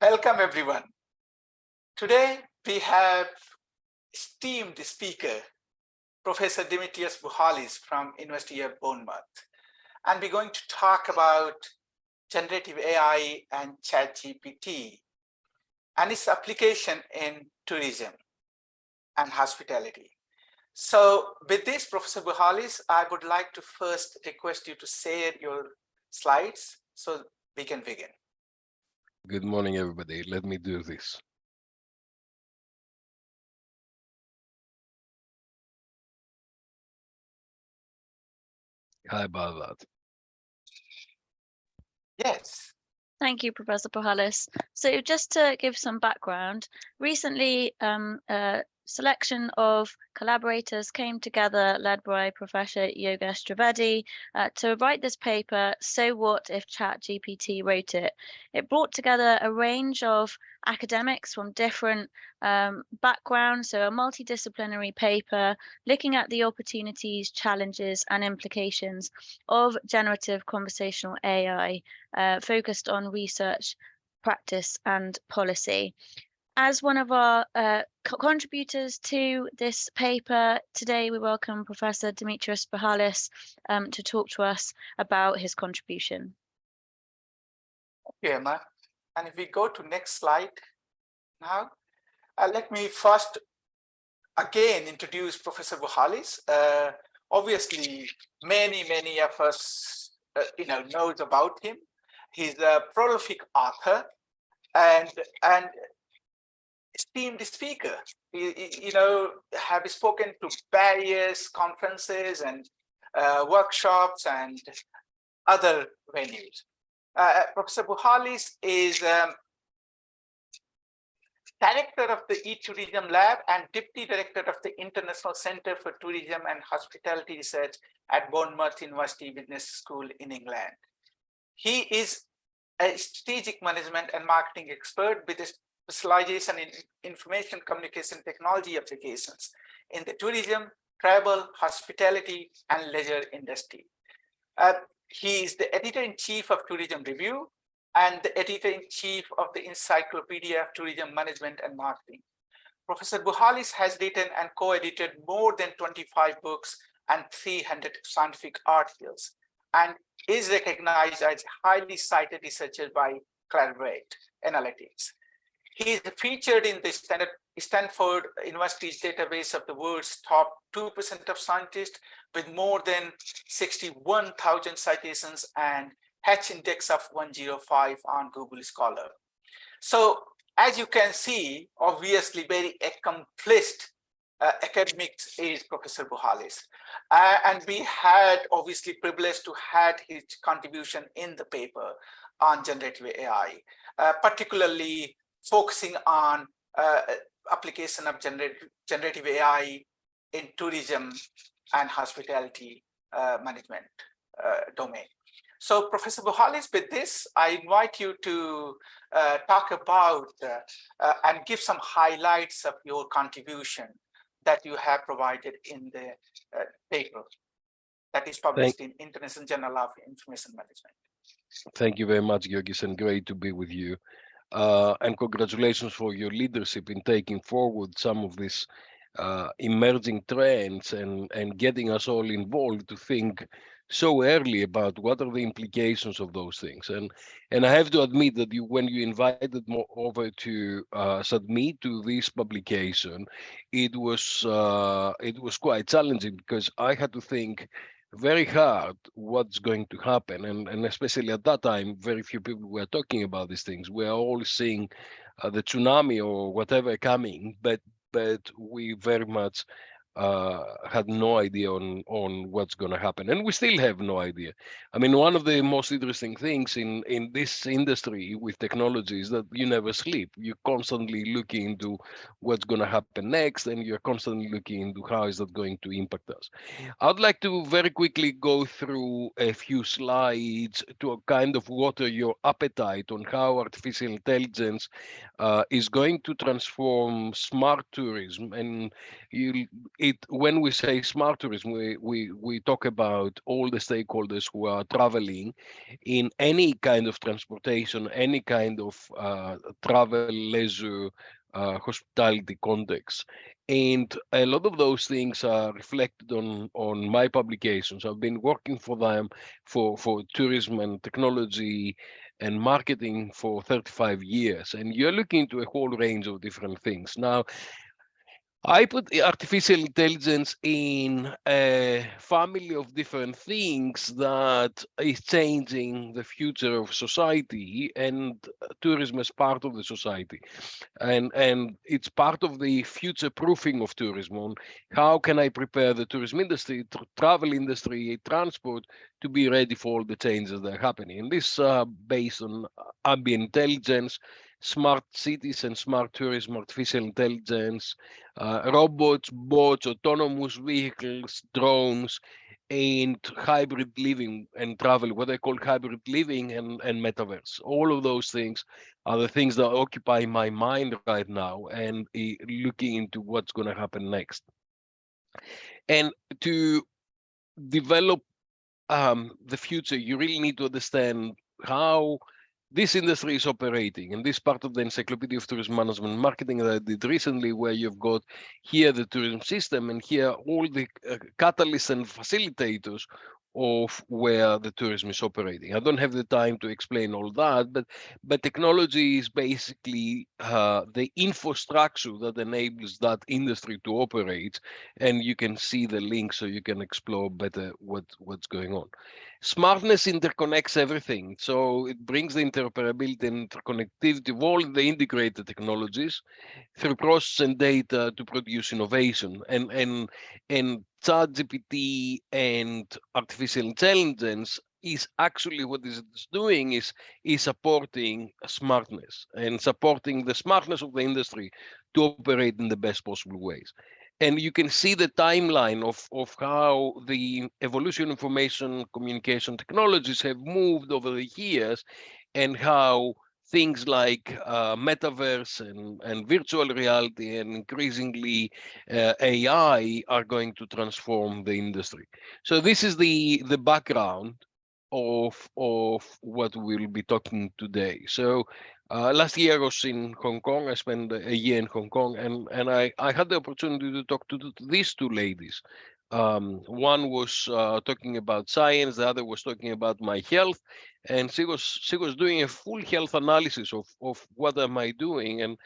Welcome, everyone. Today, we have esteemed speaker, Professor Dimitrios Buhalis from University of Bournemouth. And we're going to talk about generative AI and ChatGPT and its application in tourism and hospitality. So with this, Professor Buhalis, I would like to first request you to share your slides so we can begin. Good morning, everybody. Let me do this. How about that? Yes. Thank you, Professor Buhalis. So just to give some background, recently a selection of collaborators came together, led by Professor Yogesh Trivedi, to write this paper, So What If ChatGPT Wrote It? It brought together a range of academics from different backgrounds, so a multidisciplinary paper looking at the opportunities, challenges, and implications of generative conversational AI, focused on research, practice, and policy. As one of our contributors to this paper, today we welcome Professor Dimitrios Buhalis to talk to us about his contribution. Okay, Emma. And if we go to next slide now, let me first again introduce Professor Buhalis. Obviously, many of us knows about him. He's a prolific author and esteemed speaker. Have spoken to various conferences and workshops and other venues. Professor Buhalis is Director of the eTourism Lab and Deputy Director of the International Center for Tourism and Hospitality Research at Bournemouth University Business School in England. He is a strategic management and marketing expert with a specialization in information communication technology applications in the tourism, travel, hospitality, and leisure industry. He is the editor-in-chief of Tourism Review and the editor-in-chief of the Encyclopedia of Tourism Management and Marketing. Professor Buhalis has written and co-edited more than 25 books and 300 scientific articles, and is recognized as a highly cited researcher by Clarivate Analytics. He is featured in the Stanford University's database of the world's top 2% of scientists with more than 61,000 citations and H index of 105 on Google Scholar. So as you can see, obviously very accomplished academics is Professor Buhalis. And we had obviously privileged to had his contribution in the paper on generative AI, particularly focusing on application of generative AI in tourism and hospitality management domain. So Professor Buhalis, with this, I invite you to talk about and give some highlights of your contribution that you have provided in the paper that is published in International Journal of Information Management. Thank you very much, Georgis, and great to be with you. And congratulations for your leadership in taking forward some of these emerging trends and getting us all involved to think so early about what are the implications of those things. And I have to admit that when you invited me over to submit to this publication, it was quite challenging because I had to think very hard what's going to happen, and especially at that time, very few people were talking about these things. We are all seeing the tsunami or whatever coming, but we very much had no idea on what's going to happen, and we still have no idea. I mean, one of the most interesting things in this industry with technology is that you never sleep. You're constantly looking into what's going to happen next, and you're constantly looking into how is that going to impact us. I'd like to very quickly go through a few slides to kind of water your appetite on how artificial intelligence is going to transform smart tourism, and when we say smart tourism, we talk about all the stakeholders who are traveling in any kind of transportation, any kind of travel, leisure, hospitality context. And a lot of those things are reflected on my publications. I've been working for them for tourism and technology and marketing for 35 years. And you're looking into a whole range of different things. Now, I put artificial intelligence in a family of different things that is changing the future of society, and tourism is part of the society. And it's part of the future proofing of tourism on how can I prepare the tourism industry, travel industry, transport to be ready for all the changes that are happening. And this based on ambient intelligence, smart cities and smart tourism, artificial intelligence, robots, bots, autonomous vehicles, drones, and hybrid living and travel, what I call hybrid living and metaverse. All of those things are the things that occupy my mind right now, and looking into what's going to happen next. And to develop the future, you really need to understand how this industry is operating. And this part of the Encyclopedia of Tourism Management and Marketing that I did recently, where you've got here the tourism system and here all the catalysts and facilitators of where the tourism is operating. I don't have the time to explain all that, but technology is basically the infrastructure that enables that industry to operate, and you can see the link so you can explore better what's going on. Smartness interconnects everything, so it brings the interoperability and interconnectivity of all the integrated technologies through process and data to produce innovation. And ChatGPT and artificial intelligence is actually what it's doing is supporting smartness and supporting the smartness of the industry to operate in the best possible ways. And you can see the timeline of how the evolution of information communication technologies have moved over the years, and how things like metaverse and virtual reality and increasingly AI are going to transform the industry. So this is the background of what we'll be talking today. So last year I was in Hong Kong. I spent a year in Hong Kong, and I had the opportunity to talk to these two ladies. One was talking about science, the other was talking about my health, and she was doing a full health analysis of what am I doing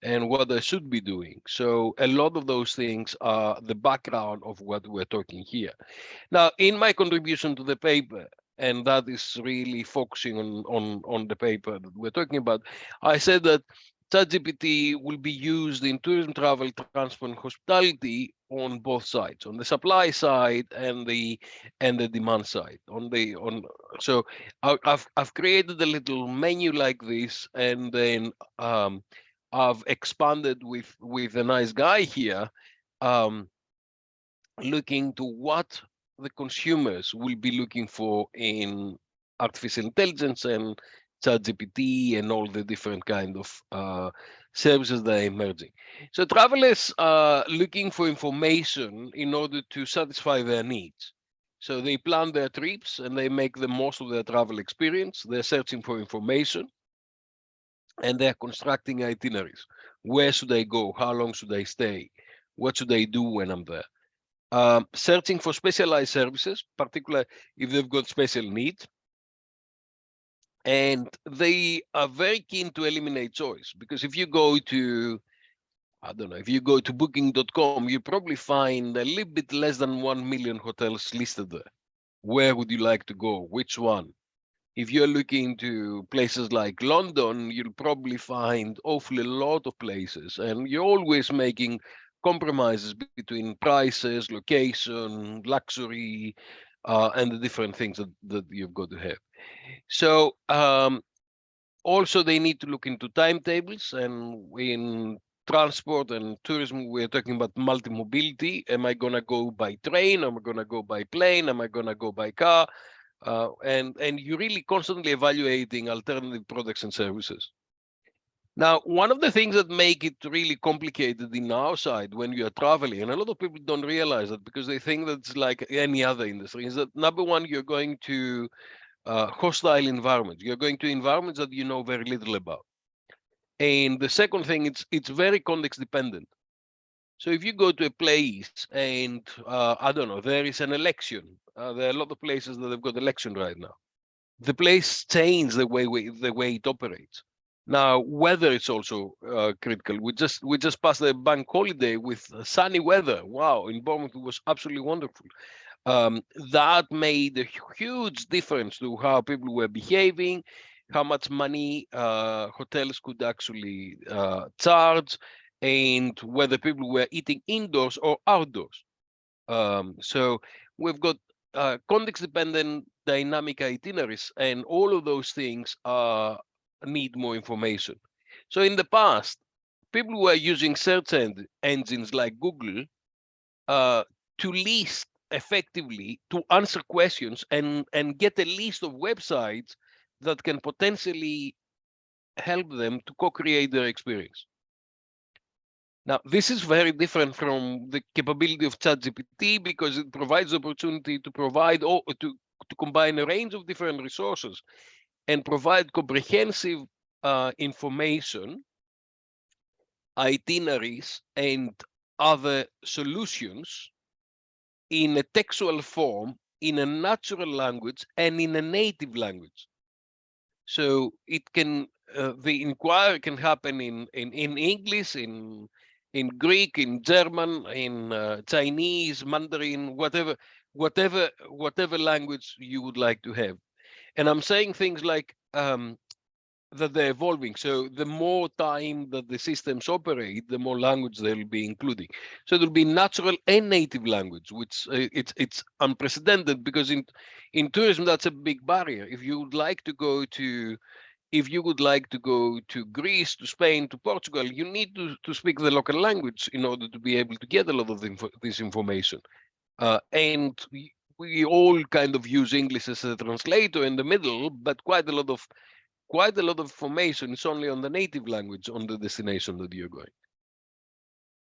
and what I should be doing. So a lot of those things are the background of what we're talking here. Now, in my contribution to the paper, and that is really focusing on the paper that we're talking about, I said that ChatGPT will be used in tourism, travel, transport, and hospitality on both sides, on the supply side and the demand side. So I've created a little menu like this, and then I've expanded with a nice guy here, looking to what the consumers will be looking for in artificial intelligence and ChatGPT and all the different kind of services that are emerging. So travelers are looking for information in order to satisfy their needs. So they plan their trips and they make the most of their travel experience. They're searching for information and they're constructing itineraries. Where should I go? How long should I stay? What should I do when I'm there? Searching for specialized services, particularly if they've got special needs. And they are very keen to eliminate choice, because if you go to, I don't know, if you go to booking.com, you probably find a little bit less than 1 million hotels listed there. Where would you like to go? Which one? If you're looking to places like London, you'll probably find awfully lot of places, and you're always making compromises between prices, location, luxury, and the different things that you've got to have. So also they need to look into timetables, and in transport and tourism, we're talking about multi-mobility. Am I gonna go by train? Am I gonna go by plane? Am I gonna go by car? And you're really constantly evaluating alternative products and services. Now, one of the things that make it really complicated in our side when you are traveling, and a lot of people don't realize that because they think that it's like any other industry, is that number one, you're going to hostile environments. You're going to environments that you know very little about. And the second thing, it's very context dependent. So if you go to a place and I don't know, there is an election. There are a lot of places that have got election right now. The place changes the way it operates. Now, weather is also critical. We just passed the bank holiday with sunny weather. Wow, in Bournemouth it was absolutely wonderful. That made a huge difference to how people were behaving, how much money hotels could actually charge, and whether people were eating indoors or outdoors. So we've got context-dependent dynamic itineraries, and all of those things need more information. So in the past, people were using search engines like Google to list effectively, to answer questions and get a list of websites that can potentially help them to co-create their experience. Now, this is very different from the capability of ChatGPT because it provides the opportunity to provide or to combine a range of different resources and provide comprehensive information, itineraries, and other solutions in a textual form, in a natural language, and in a native language. So it can the inquiry can happen in English, in Greek, in German, in Chinese, Mandarin, whatever language you would like to have. And I'm saying things like that they're evolving. So the more time that the systems operate, the more language they'll be including. So there'll be natural and native language, which it's unprecedented because in tourism that's a big barrier. If you would like to go to Greece, to Spain, to Portugal, you need to speak the local language in order to be able to get a lot of this information. And we all kind of use English as a translator in the middle, but quite a lot of information is only on the native language on the destination that you're going.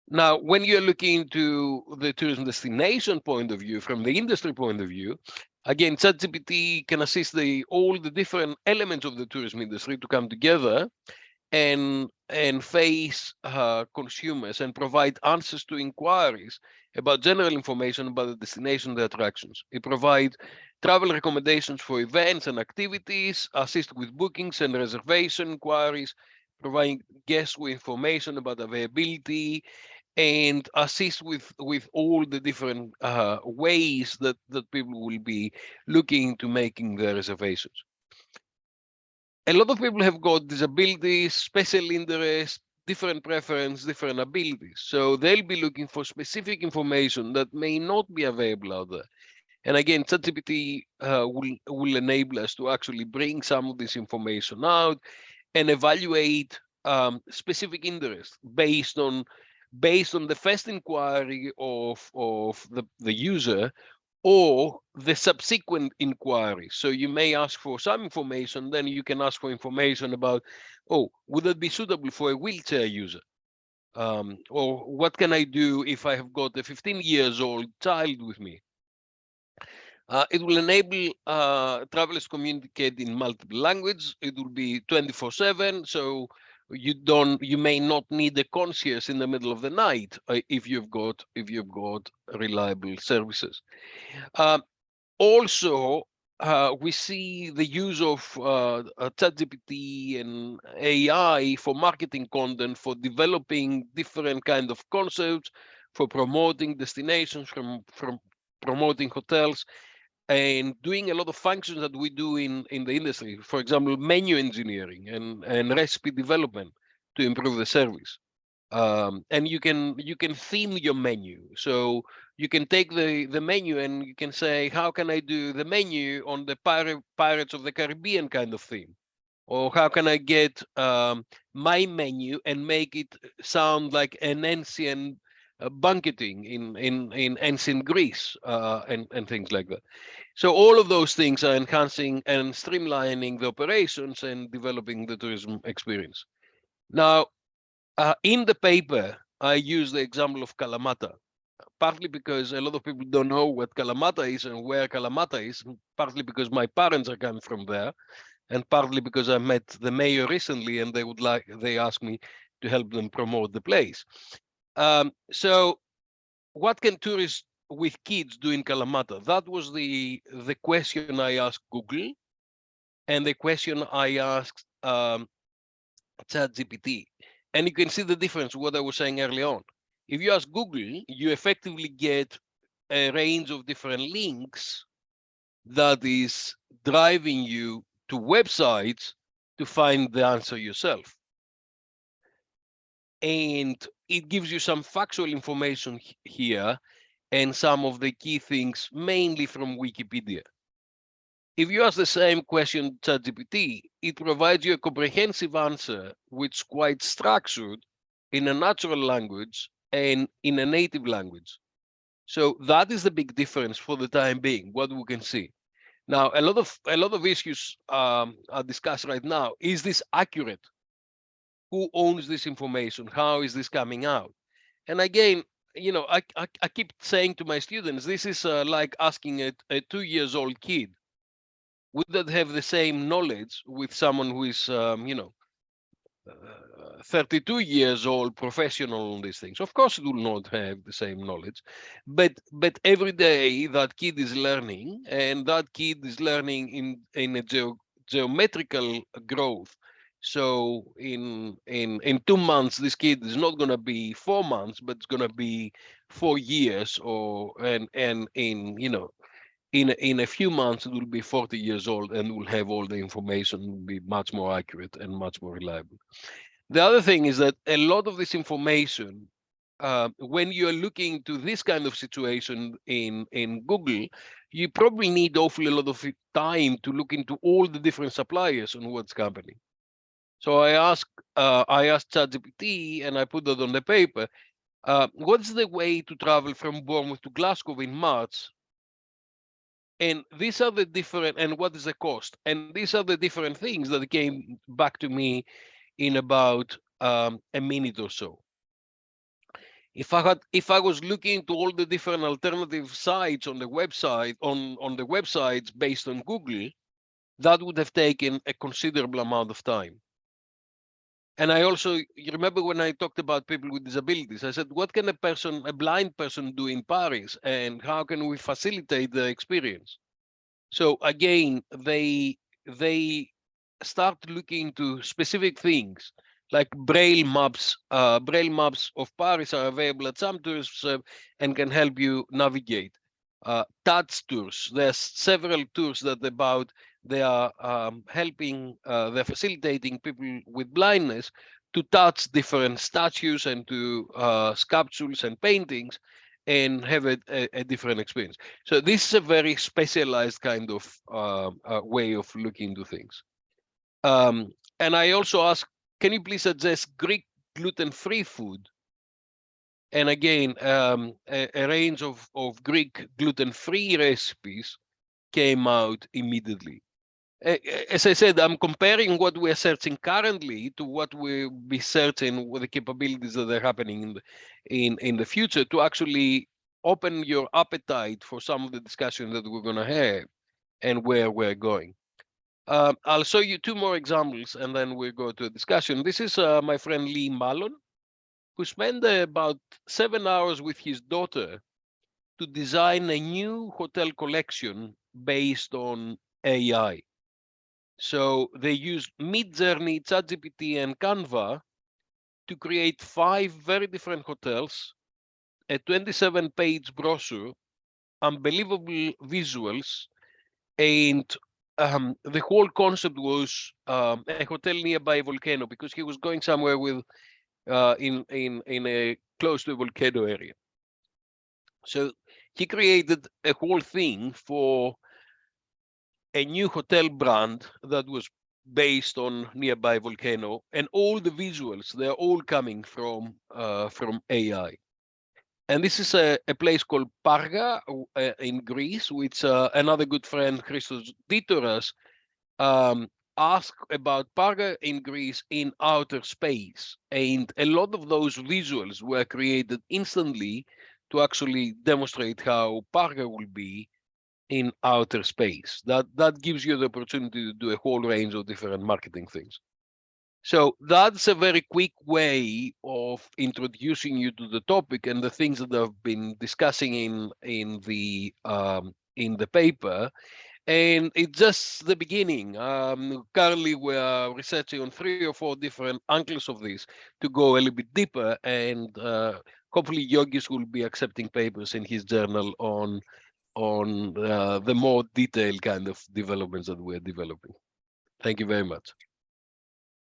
Now, when you're looking into the tourism destination point of view, from the industry point of view, again, ChatGPT can assist all the different elements of the tourism industry to come together and face consumers and provide answers to inquiries about general information about the destination, the attractions. It provides travel recommendations for events and activities, assist with bookings and reservation inquiries, providing guests with information about availability, and assist with all the different ways that people will be looking to making their reservations. A lot of people have got disabilities, special interests, different preference, different abilities. So they'll be looking for specific information that may not be available out there. And again, ChatGPT will enable us to actually bring some of this information out and evaluate specific interests based on the first inquiry of the user or the subsequent inquiry. So you may ask for some information, then you can ask for information about, oh, would that be suitable for a wheelchair user? Or what can I do if I have got a 15 years old child with me? It will enable travelers to communicate in multiple languages. It will be 24/7, so you may not need a concierge in the middle of the night if you've got reliable services. Also, we see the use of ChatGPT and AI for marketing content, for developing different kind of concepts, for promoting destinations, from promoting hotels, and doing a lot of functions that we do in the industry. For example, menu engineering and recipe development to improve the service. And you can theme your menu. So you can take the menu and you can say, how can I do the menu on the Pirates of the Caribbean kind of theme? Or how can I get my menu and make it sound like an ancient banqueting in ancient Greece and things like that. So all of those things are enhancing and streamlining the operations and developing the tourism experience. Now, in the paper, I use the example of Kalamata, partly because a lot of people don't know what Kalamata is and where Kalamata is, and partly because my parents are coming from there, and partly because I met the mayor recently and they asked me to help them promote the place. So what can tourists with kids do in Kalamata? That was the question I asked Google, and the question I asked ChatGPT. And you can see the difference, what I was saying early on. If you ask Google, you effectively get a range of different links that is driving you to websites to find the answer yourself. And it gives you some factual information here and some of the key things, mainly from Wikipedia. If you ask the same question to ChatGPT, it provides you a comprehensive answer, which is quite structured in a natural language and in a native language. So that is the big difference for the time being, what we can see. Now, a lot of issues are discussed right now. Is this accurate? Who owns this information? How is this coming out? And again, I keep saying to my students, this is like asking a 2 years old kid, would that have the same knowledge with someone who is, 32 years old professional on these things? Of course, it will not have the same knowledge, but every day that kid is learning, and that kid is learning in a geometrical growth. So in 2 months, this kid is not going to be 4 months, but it's going to be 4 years, and in a few months, it will be 40 years old and will have all the information, will be much more accurate and much more reliable. The other thing is that a lot of this information, when you're looking to this kind of situation in Google, you probably need awfully a lot of time to look into all the different suppliers on what's happening. So I asked ChatGPT, and I put that on the paper. What's the way to travel from Bournemouth to Glasgow in March? And these are the different, and what is the cost? And these are the different things that came back to me in about a minute or so. If I was looking to all the different alternative sites on the website, on the websites based on Google, that would have taken a considerable amount of time. And I also, you remember when I talked about people with disabilities, I said, what can a blind person do in Paris, and how can we facilitate the experience? So again, they start looking into specific things, like braille maps. Braille maps of Paris are available at some tourists and can help you navigate. Touch tours. There's several tours that they are helping, they're facilitating people with blindness to touch different statues and to sculptures and paintings, and have a different experience. So this is a very specialized kind of way of looking into things. And I also ask, can you please suggest Greek gluten-free food? And again, a range of Greek gluten-free recipes came out immediately. As I said, I'm comparing what we're searching currently to what we'll be searching with the capabilities that are happening in the future, to actually open your appetite for some of the discussion that we're going to have and where we're going. I'll show you two more examples and then we'll go to a discussion. This is my friend Lee Mallon, who spent about 7 hours with his daughter to design a new hotel collection based on AI. So they used Midjourney, ChatGPT, and Canva to create 5 very different hotels, a 27-page brochure, unbelievable visuals, and the whole concept was a hotel nearby a volcano, because he was going somewhere with in a close to a volcano area. So he created a whole thing for a new hotel brand that was based on nearby volcano, and all the visuals, they're all coming from AI. And this is a place called Parga in Greece, which another good friend, Christos Ditoras, ask about Parga in Greece in outer space. And a lot of those visuals were created instantly to actually demonstrate how Parga will be in outer space. That gives you the opportunity to do a whole range of different marketing things. So that's a very quick way of introducing you to the topic and the things that I've been discussing in the paper. And it's just the beginning. Currently, we are researching on 3 or 4 different angles of this to go a little bit deeper. And hopefully, Yogis will be accepting papers in his journal on the more detailed kind of developments that we're developing. Thank you very much.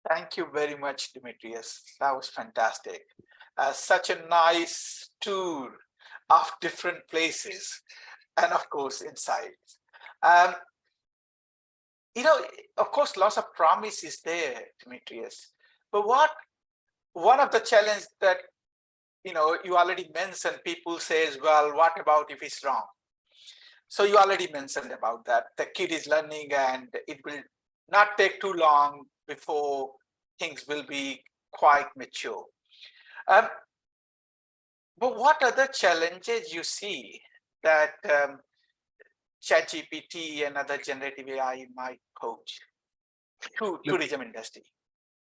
Thank you very much, Dimitrios. That was fantastic. Such a nice tour of different places and, of course, insights. Of course, lots of promise is there, Dimitrios. But one of the challenges that, you already mentioned, people says, well, what about if it's wrong? So you already mentioned about that. The kid is learning and it will not take too long before things will be quite mature. But what other challenges you see that ChatGPT and other generative AI might pose to tourism industry?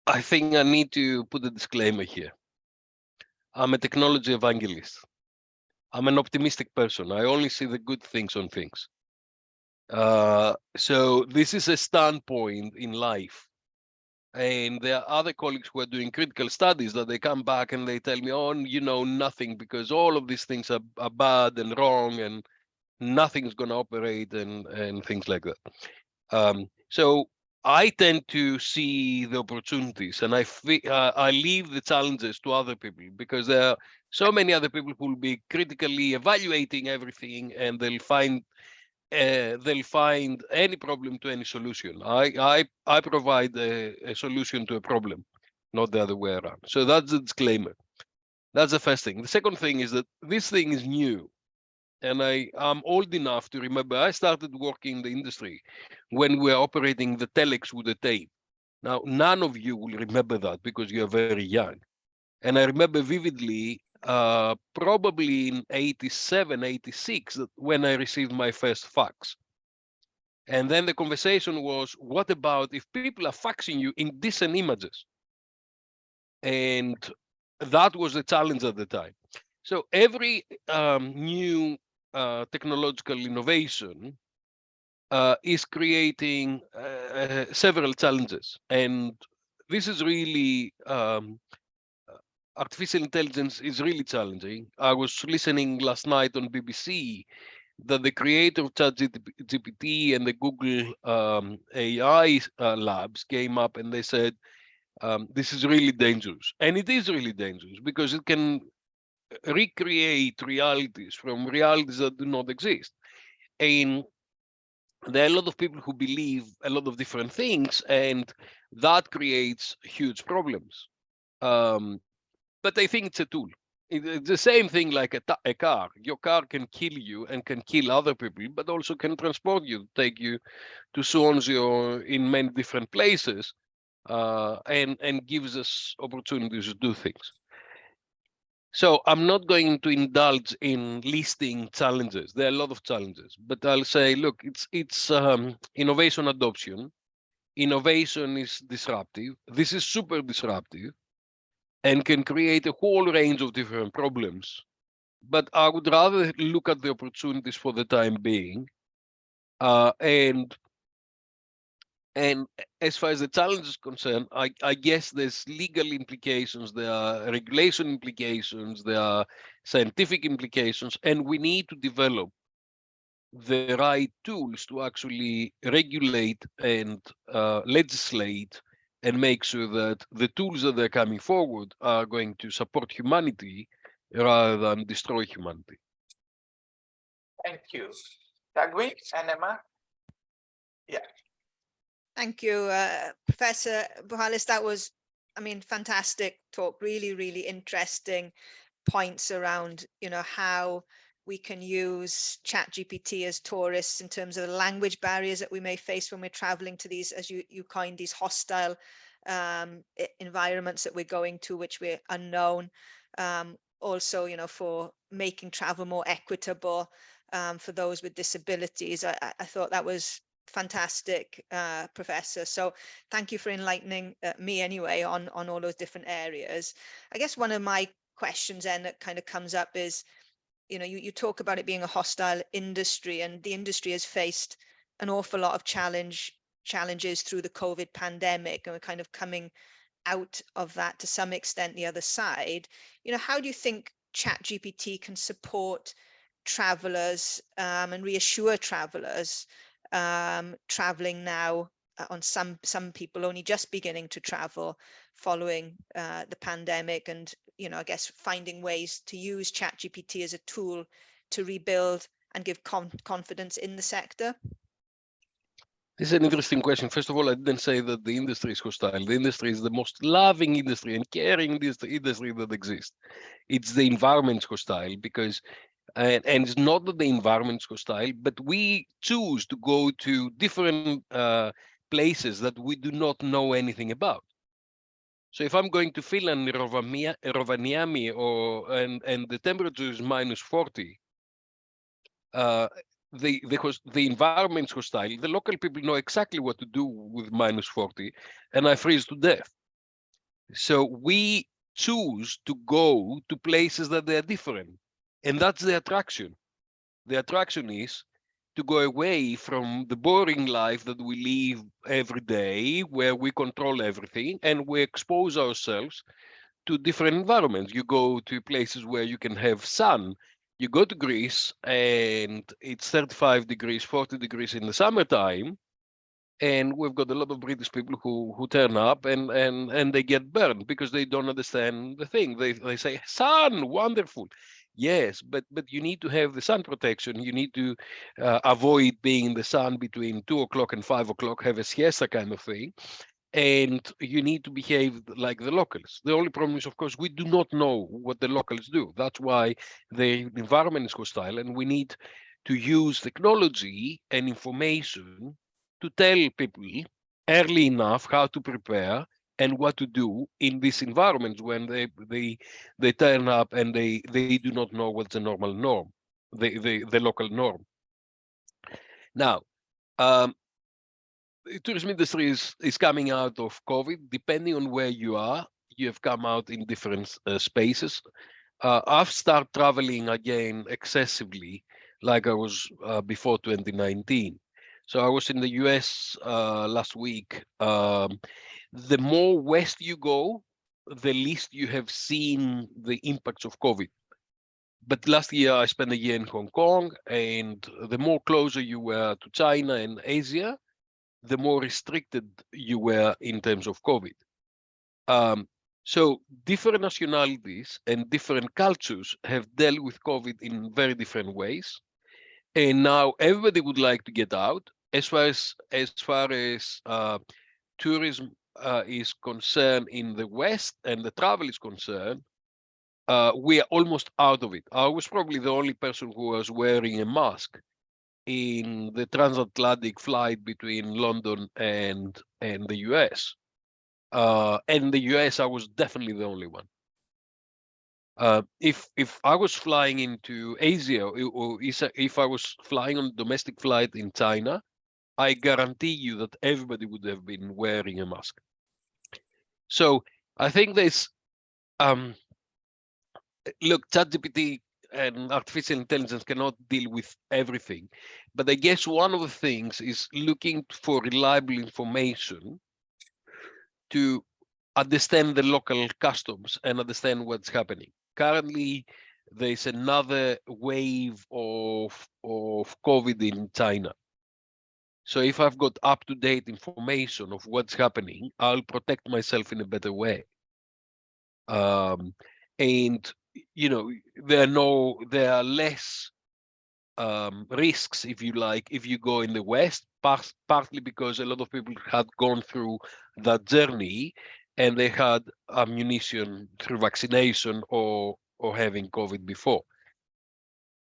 I think I need to put a disclaimer here. I'm a technology evangelist. I'm an optimistic person. I only see the good things on things. So this is a standpoint in life. And there are other colleagues who are doing critical studies that they come back and they tell me, oh, you know nothing because all of these things are bad and wrong and nothing's going to operate and things like that. So I tend to see the opportunities and I leave the challenges to other people because there are so many other people who will be critically evaluating everything and they'll find any problem to any solution. I provide a solution to a problem, not the other way around. So that's the disclaimer. That's the first thing. The second thing is that this thing is new. And I'm old enough to remember I started working in the industry when we were operating the telex with the tape. Now, none of you will remember that because you are very young. And I remember vividly, probably in 87, 86, when I received my first fax. And then the conversation was, what about if people are faxing you indecent images? And that was the challenge at the time. So every new technological innovation is creating several challenges. And this is really, artificial intelligence is really challenging. I was listening last night on BBC that the creator of ChatGPT and the Google AI labs came up and they said, this is really dangerous. And it is really dangerous because it can recreate realities from realities that do not exist. And there are a lot of people who believe a lot of different things, and that creates huge problems. But I think it's a tool. It's the same thing like a car. Your car can kill you and can kill other people, but also can transport you, take you to Swansea or in many different places, and gives us opportunities to do things. So I'm not going to indulge in listing challenges. There are a lot of challenges, but I'll say, look, it's innovation adoption. Innovation is disruptive. This is super disruptive and can create a whole range of different problems. But I would rather look at the opportunities for the time being. And as far as the challenge is concerned, I guess there's legal implications, there are regulation implications, there are scientific implications, and we need to develop the right tools to actually regulate and legislate and make sure that the tools that are coming forward are going to support humanity rather than destroy humanity. Thank you. Dagwi and Emma? Yeah. Thank you, Professor Buhalis. That was, fantastic talk. Really, really interesting points around, how we can use ChatGPT as tourists in terms of the language barriers that we may face when we're traveling to these, as you coined, these hostile environments that we're going to, which we're unknown. Also, for making travel more equitable for those with disabilities. I thought that was fantastic, Professor. So thank you for enlightening me anyway on all those different areas. I guess one of my questions then that kind of comes up is, you talk about it being a hostile industry, and the industry has faced an awful lot of challenges through the COVID pandemic, and we're kind of coming out of that to some extent the other side. How do you think ChatGPT can support travelers and reassure travelers traveling now, on some people only just beginning to travel following the pandemic, and I guess finding ways to use ChatGPT as a tool to rebuild and give confidence in the sector? This is an interesting question. First of all, I didn't say that the industry is hostile. The industry is the most loving industry and caring industry that exists. It's the environment's hostile because, and it's not that the environment's hostile, but we choose to go to different places that we do not know anything about. So if I'm going to Finland, Rovaniemi, and the temperature is -40, the environment's hostile. The local people know exactly what to do with -40, and I freeze to death. So we choose to go to places that they are different, and that's the attraction. The attraction is to go away from the boring life that we live every day, where we control everything, and we expose ourselves to different environments. You go to places where you can have sun. You go to Greece and it's 35 degrees, 40 degrees in the summertime. And we've got a lot of British people who turn up and they get burned because they don't understand the thing. They say, sun, wonderful. Yes, but you need to have the sun protection. You need to avoid being in the sun between 2 o'clock and 5 o'clock, have a siesta kind of thing. And you need to behave like the locals. The only problem is, of course, we do not know what the locals do. That's why the environment is hostile, and we need to use technology and information to tell people early enough how to prepare and what to do in these environments when they turn up and they do not know what's the normal norm, the local norm. Now, the tourism industry is coming out of COVID. Depending on where you are, you have come out in different spaces. I've started traveling again excessively, like I was before 2019. So I was in the US last week. The more west you go, the least you have seen the impacts of COVID. But last year I spent a year in Hong Kong, and the more closer you were to China and Asia, the more restricted you were in terms of COVID. So different nationalities and different cultures have dealt with COVID in very different ways. And now everybody would like to get out. As far as tourism is concerned in the West and the travel is concerned, we are almost out of it. I was probably the only person who was wearing a mask in the transatlantic flight between London and the US. And the US, I was definitely the only one. If I was flying into Asia, or if I was flying on a domestic flight in China, I guarantee you that everybody would have been wearing a mask. So I think there's look, ChatGPT and artificial intelligence cannot deal with everything. But I guess one of the things is looking for reliable information to understand the local customs and understand what's happening. Currently, there's another wave of COVID in China. So if I've got up-to-date information of what's happening, I'll protect myself in a better way. And there are less risks, if you like, if you go in the West, partly because a lot of people had gone through that journey and they had ammunition through vaccination or having COVID before.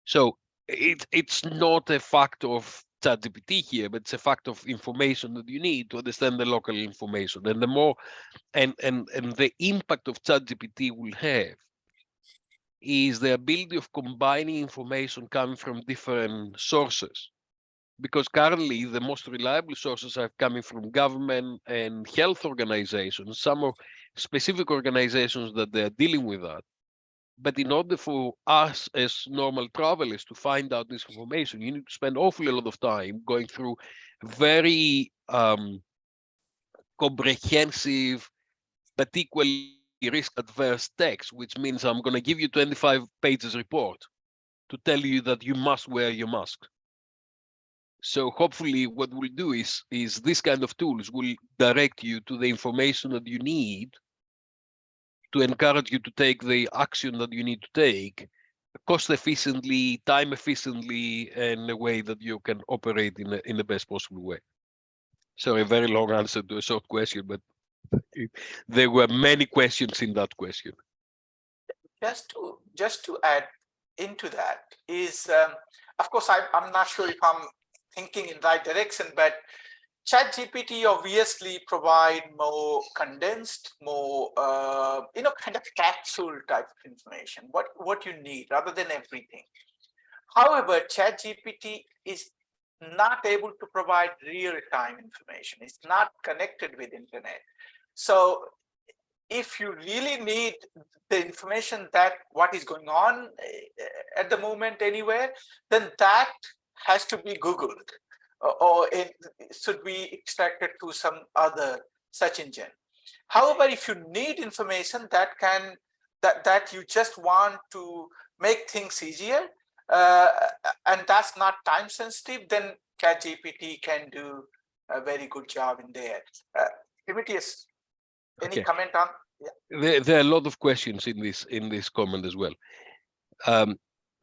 So it's not a fact of ChatGPT here, but it's a fact of information that you need to understand the local information. And the more and the impact of ChatGPT will have is the ability of combining information coming from different sources. Because currently the most reliable sources are coming from government and health organizations, some of specific organizations that they're dealing with that. But in order for us as normal travelers to find out this information, you need to spend awfully a lot of time going through very comprehensive, particularly risk adverse text, which means I'm going to give you 25 pages report to tell you that you must wear your mask. So hopefully what we'll do is this kind of tools will direct you to the information that you need to encourage you to take the action that you need to take cost efficiently, time efficiently, and in a way that you can operate in the best possible way. So a very long answer to a short question, but there were many questions in that question. Just to add into that is, of course, I'm not sure if I'm thinking in right direction, but ChatGPT obviously provide more condensed, more kind of capsule type of information, what you need rather than everything. However, ChatGPT is not able to provide real-time information. It's not connected with internet. So if you really need the information that what is going on at the moment anywhere, then that has to be Googled, or it should be extracted to some other search engine. However, if you need information that you just want to make things easier, and that's not time sensitive, then ChatGPT can do a very good job in there. Dimitrios, any comment on? Yeah. There are a lot of questions in this comment as well.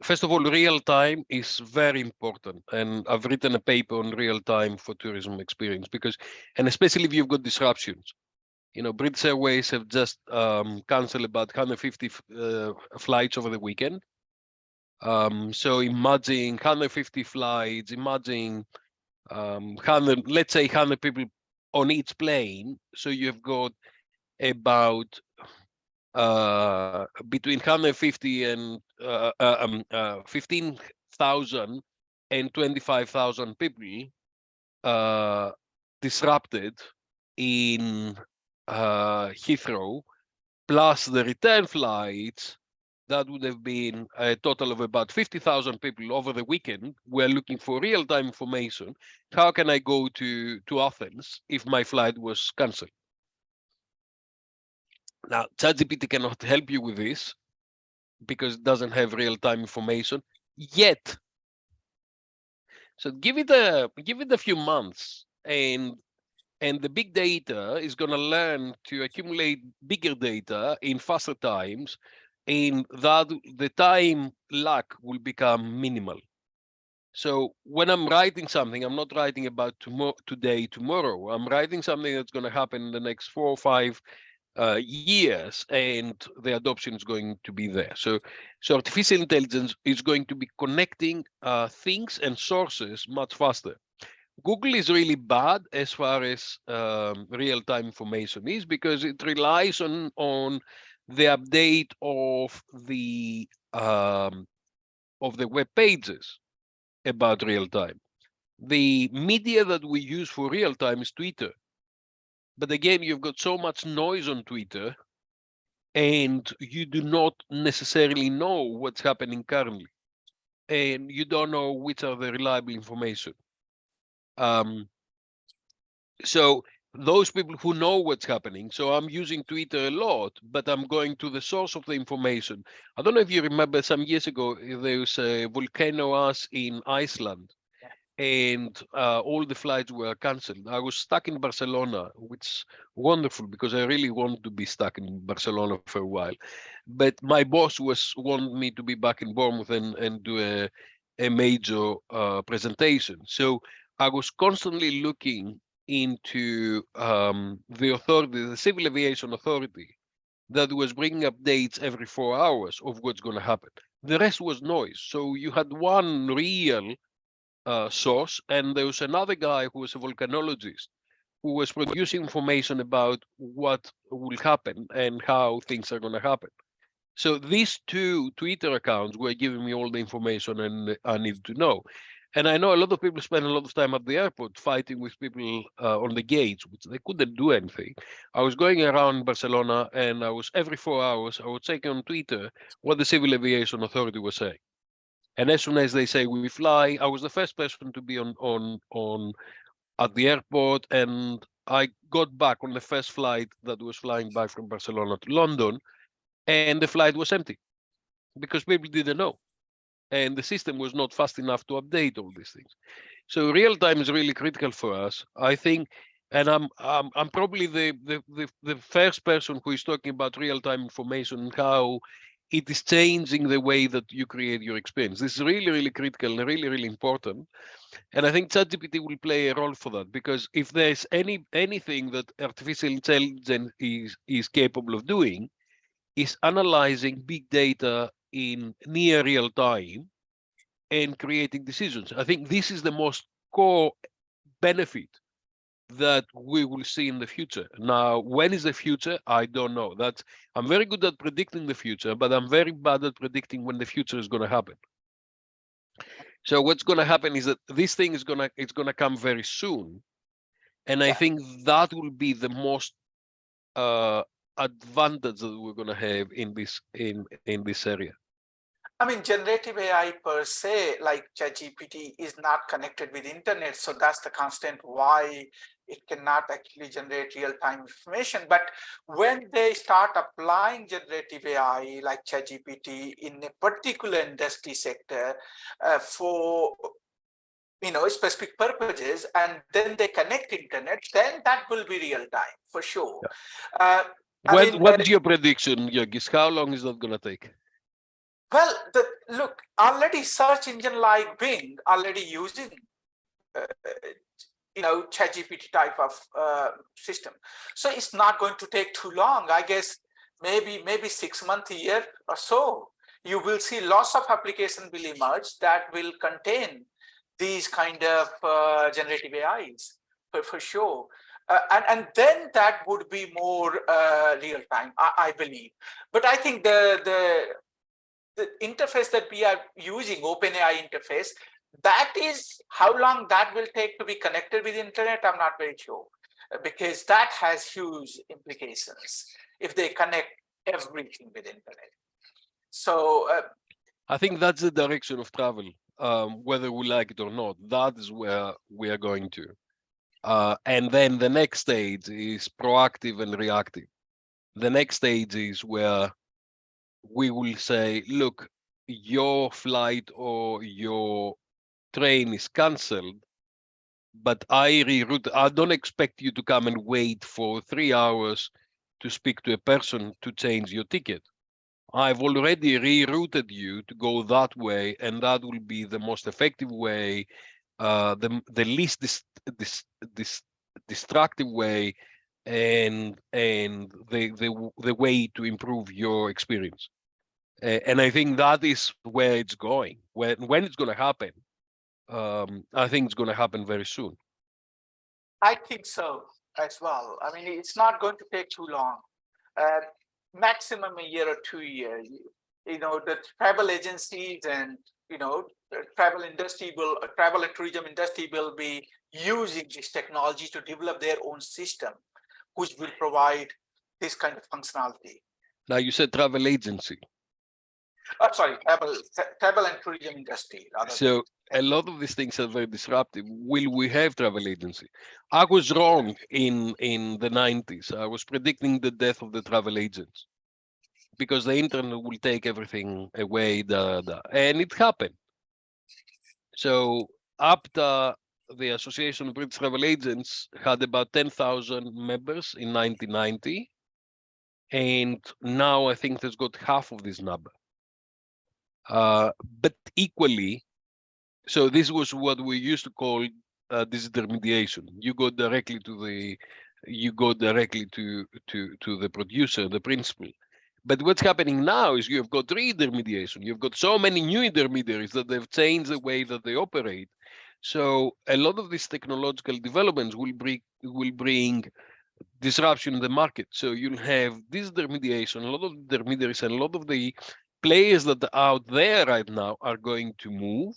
First of all, real time is very important, and I've written a paper on real time for tourism experience and especially if you've got disruptions. British Airways have just canceled about 150 flights over the weekend. So imagine 150 flights, imagine 100, let's say 100 people on each plane. So you've got about between 150 and 15,000 and 25,000 people disrupted in Heathrow, plus the return flights. That would have been a total of about 50,000 people over the weekend. We're looking for real-time information. How can I go to Athens if my flight was cancelled? Now, ChatGPT cannot help you with this because it doesn't have real-time information yet. So give it a few months, and the big data is going to learn to accumulate bigger data in faster times, and that the time lag will become minimal. So when I'm writing something, I'm not writing about tomorrow. I'm writing something that's going to happen in the next 4 or 5 years, and the adoption is going to be there. So artificial intelligence is going to be connecting things and sources much faster. Google is really bad as far as real-time information is, because it relies on the update of the web pages about real-time. The media that we use for real-time is Twitter. But again, you've got so much noise on Twitter, and you do not necessarily know what's happening currently, and you don't know which are the reliable information. So those people who know what's happening, so I'm using Twitter a lot, but I'm going to the source of the information. I don't know if you remember, some years ago, there was a volcano ash in Iceland, and all the flights were cancelled. I was stuck in Barcelona, which is wonderful because I really wanted to be stuck in Barcelona for a while. But my boss wanted me to be back in Bournemouth and do a major presentation. So I was constantly looking into the authority, the Civil Aviation Authority, that was bringing updates every 4 hours of what's going to happen. The rest was noise. So you had one real source, and there was another guy who was a volcanologist who was producing information about what will happen and how things are going to happen. So these two Twitter accounts were giving me all the information and I needed to know. And I know a lot of people spend a lot of time at the airport fighting with people on the gates, which they couldn't do anything. I was going around Barcelona, and I was every 4 hours, I would check on Twitter what the Civil Aviation Authority was saying. And as soon as they say we fly, I was the first person to be on at the airport, and I got back on the first flight that was flying back from Barcelona to London, and the flight was empty because people didn't know, and the system was not fast enough to update all these things. So real time is really critical for us, I think. And I'm probably the first person who is talking about real time information and how it is changing the way that you create your experience. This is really, really critical and really, really important. And I think ChatGPT will play a role for that, because if there's anything that artificial intelligence is capable of doing, is analyzing big data in near real time and creating decisions. I think this is the most core benefit that we will see in the future. Now, when is the future? I don't know. I'm very good at predicting the future, but I'm very bad at predicting when the future is going to happen. So what's going to happen is that this thing is it's going to come very soon, and I think that will be the most advantage that we're going to have in this area. I mean, generative AI per se, like ChatGPT, is not connected with internet. So that's the constant why it cannot actually generate real-time information. But when they start applying generative AI like ChatGPT in a particular industry sector for specific purposes, and then they connect internet, then that will be real time for sure. Yeah. What's your prediction, Yogis? How long is that going to take? Well, look, already search engine like Bing already using, ChatGPT type of system. So it's not going to take too long. I guess maybe 6 months, a year or so, you will see lots of applications will emerge that will contain these kind of generative AIs for sure. And then that would be more real time, I believe. But I think the interface that we are using, OpenAI interface, that is how long that will take to be connected with the internet. I'm not very sure, because that has huge implications if they connect everything with internet. So I think that's the direction of travel, whether we like it or not. That is where we are going to. And then the next stage is proactive and reactive. The next stage is where we will say, look, your flight or your train is cancelled, but I reroute. I don't expect you to come and wait for 3 hours to speak to a person to change your ticket. I've already rerouted you to go that way, and that will be the most effective way, the least distractive way, and the way to improve your experience. And I think that is where it's going. When it's going to happen, I think it's going to happen very soon. I think so as well. I mean, it's not going to take too long. Maximum a year or 2 years. The travel agencies and travel and tourism industry will be using this technology to develop their own system, which will provide this kind of functionality. Now, you said travel agency. Sorry, travel and tourism industry. So a lot of these things are very disruptive. Will we have travel agency? I was wrong in the 90s. I was predicting the death of the travel agents because the internet will take everything away, and it happened. So APTA, the Association of British Travel Agents, had about 10,000 members in 1990. And now I think there's got half of this number. But equally, so this was what we used to call disintermediation. You go directly to the producer, the principal. But what's happening now is you've got re-intermediation. You've got so many new intermediaries that they've changed the way that they operate. So a lot of these technological developments will bring disruption in the market. So you'll have disintermediation, a lot of intermediaries, and a lot of the players that are out there right now are going to move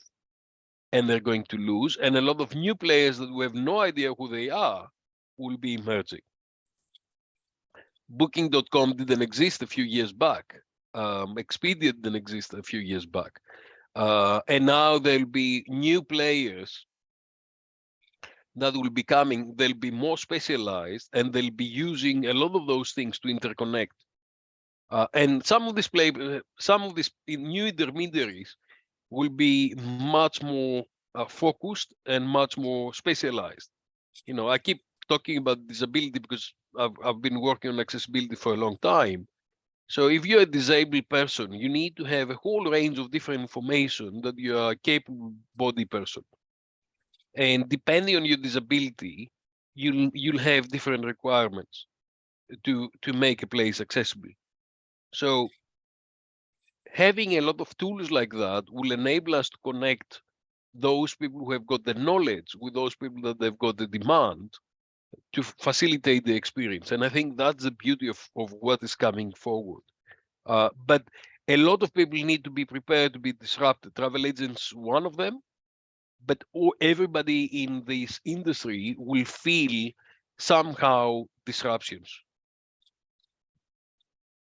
and they're going to lose. And a lot of new players that we have no idea who they are will be emerging. Booking.com didn't exist a few years back. Expedia didn't exist a few years back. And now there'll be new players that will be coming. They'll be more specialized and they'll be using a lot of those things to interconnect. And some of these new intermediaries will be much more focused and much more specialized. You know, I keep talking about disability because I've been working on accessibility for a long time. So if you're a disabled person, you need to have a whole range of different information that you are a capable body person. And depending on your disability, you'll have different requirements to make a place accessible. So having a lot of tools like that will enable us to connect those people who have got the knowledge with those people that they've got the demand to facilitate the experience. And I think that's the beauty of what is coming forward. But a lot of people need to be prepared to be disrupted. Travel agents, one of them, but everybody in this industry will feel somehow disruptions.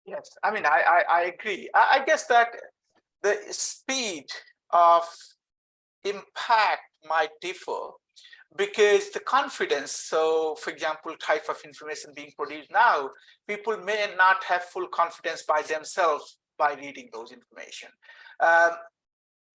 Yes, I mean, I agree. I guess that the speed of impact might differ because the confidence, so for example, type of information being produced now, people may not have full confidence by themselves by reading those information.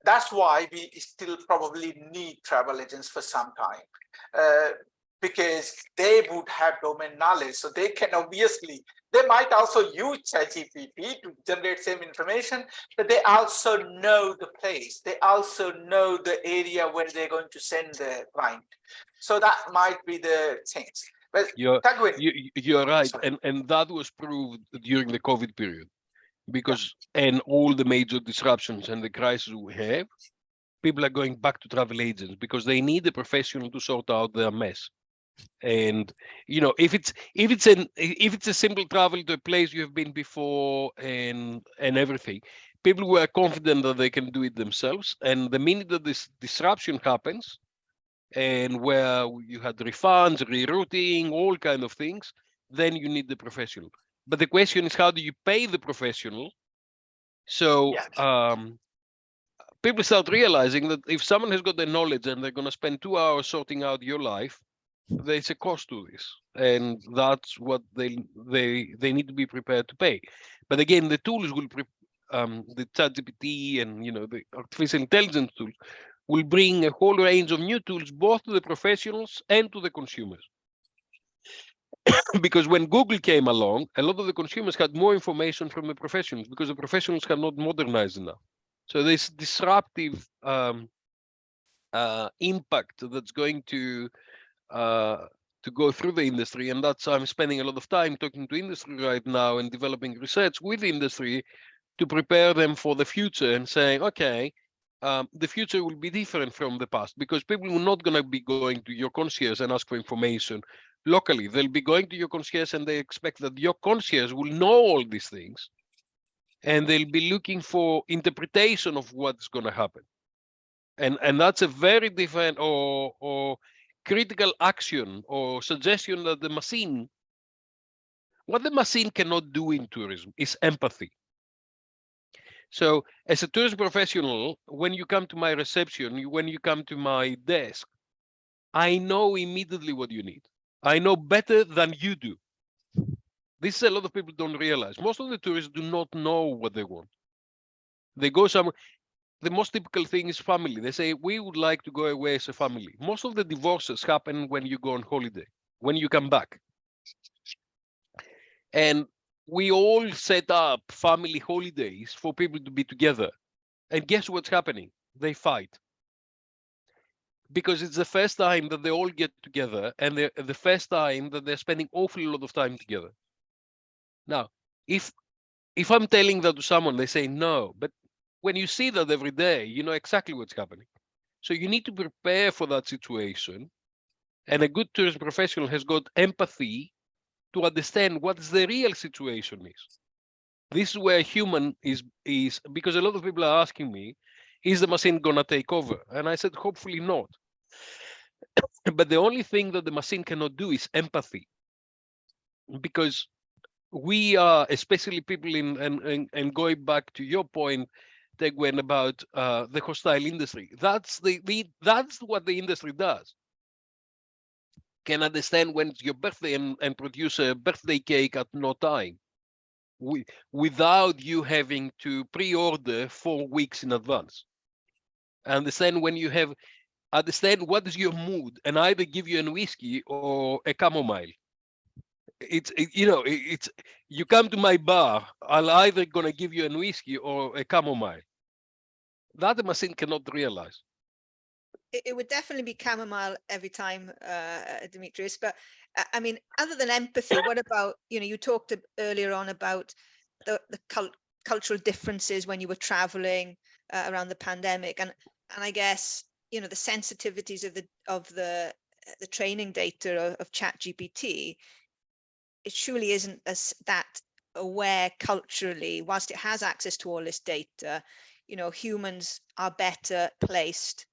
That's why we still probably need travel agents for some time, because they would have domain knowledge. So they can obviously, they might also use ChatGPT to generate same information, but they also know the place. They also know the area where they're going to send the client. So that might be the things. But You're right. Sorry. And that was proved during the COVID period. Because and all the major disruptions and the crisis we have, people are going back to travel agents because they need a professional to sort out their mess. And you know, if it's a simple travel to a place you have been before and everything, people were confident that they can do it themselves. And the minute that this disruption happens, and where you had refunds, rerouting, all kind of things, then you need the professional. But the question is, how do you pay the professional? So people start realizing that if someone has got the knowledge and they're going to spend 2 hours sorting out your life, there's a cost to this, and that's what they need to be prepared to pay. But again, the tools will the ChatGPT and the artificial intelligence tools will bring a whole range of new tools both to the professionals and to the consumers. Because when Google came along, a lot of the consumers had more information from the professionals because the professionals had not modernized enough. So this disruptive impact that's going to go through the industry, and that's I'm spending a lot of time talking to industry right now and developing research with industry to prepare them for the future and saying, okay, the future will be different from the past because people are not going to be going to your concierge and ask for information locally. They'll be going to your concierge and they expect that your concierge will know all these things, and they'll be looking for interpretation of what's going to happen. And that's a very different or critical action or suggestion that what the machine cannot do in tourism is empathy. So as a tourism professional, when you come to my reception, when you come to my desk, I know immediately what you need. I know better than you do. This is a lot of people don't realize. Most of the tourists do not know what they want. They go somewhere. The most typical thing is family. They say, we would like to go away as a family. Most of the divorces happen when you go on holiday, when you come back. And we all set up family holidays for people to be together. And guess what's happening? They fight. Because it's the first time that they all get together, and the first time that they're spending awfully lot of time together. Now, if if I'm telling that to someone, they say no. But when you see that every day, you know exactly what's happening. So you need to prepare for that situation. And a good tourism professional has got empathy to understand what the real situation is. This is where human is because a lot of people are asking me, is the machine gonna take over? And I said, hopefully not. But the only thing that the machine cannot do is empathy, because we are, especially people in and going back to your point, Tegwen, about the hostile industry. That's that's what the industry does. Can understand when it's your birthday and produce a birthday cake at no time, without you having to pre-order 4 weeks in advance. Understand when you have, understand what is your mood, and either give you a whiskey or a chamomile. It's you come to my bar, I'll either gonna give you a whiskey or a chamomile. That the machine cannot realize. It would definitely be chamomile every time, Dimitrios. But I mean, other than empathy, what about, you talked earlier on about the cultural differences when you were traveling around the pandemic, and I guess the sensitivities of the training data of ChatGPT. It surely isn't as that aware culturally, whilst it has access to all this data. Humans are better placed,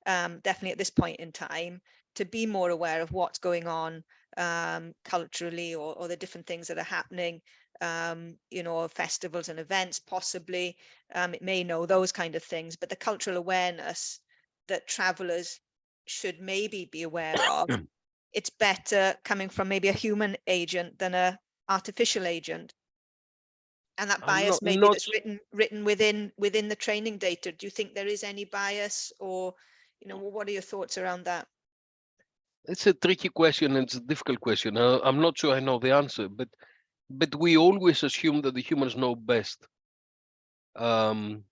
definitely at this point in time, to be more aware of what's going on culturally, or the different things that are happening, festivals and events, possibly. It may know those kind of things, but the cultural awareness that travelers should maybe be aware of, it's better coming from maybe a human agent than a artificial agent. And that bias maybe that's written within the training data. Do you think there is any bias, or what are your thoughts around that? It's a tricky question, and it's a difficult question. I'm not sure I know the answer, but we always assume that the humans know best. And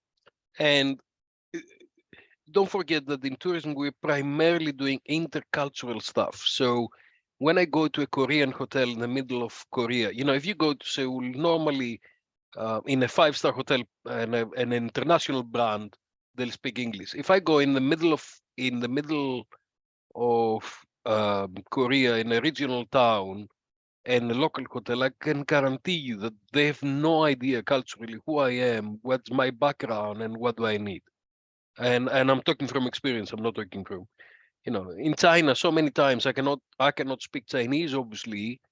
don't forget that in tourism, we're primarily doing intercultural stuff. So when I go to a Korean hotel in the middle of Korea, if you go to Seoul, normally in a 5-star hotel and an international brand, they'll speak English. If I go in the middle of Korea, in a regional town and a local hotel, I can guarantee you that they have no idea culturally who I am, what's my background, and what do I need. And I'm talking from experience. I'm not talking from, in China, so many times I cannot speak Chinese, obviously,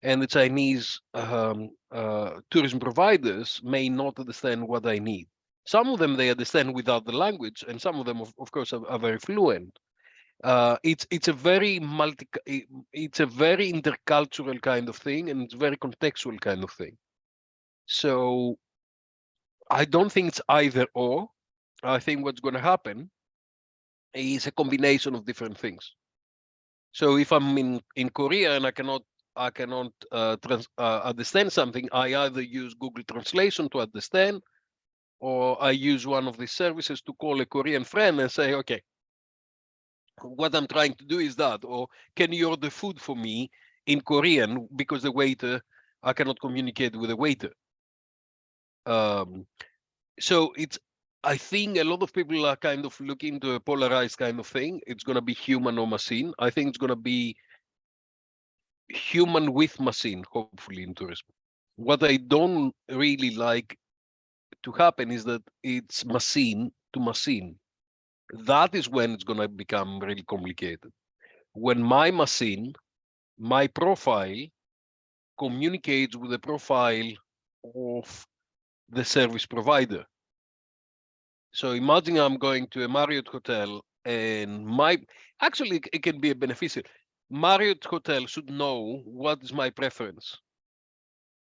and the Chinese tourism providers may not understand what I need. Some of them they understand without the language, and some of them, of course, are very fluent. It's a very it's a very intercultural kind of thing, and it's very contextual kind of thing. So I don't think it's either or. I think what's going to happen is a combination of different things. So if I'm in Korea and I cannot understand something, I either use Google Translation to understand, or I use one of these services to call a Korean friend and say, okay, what I'm trying to do is that, or can you order food for me in Korean, because the waiter, I cannot communicate with the waiter. So I think a lot of people are kind of looking to a polarized kind of thing. It's going to be human or machine. I think it's going to be human with machine, hopefully, in tourism. What I don't really like to happen is that it's machine to machine. That is when it's going to become really complicated. When my machine, my profile, communicates with the profile of the service provider. So imagine I'm going to a Marriott hotel, and actually it can be a beneficial. Marriott hotel should know what is my preference.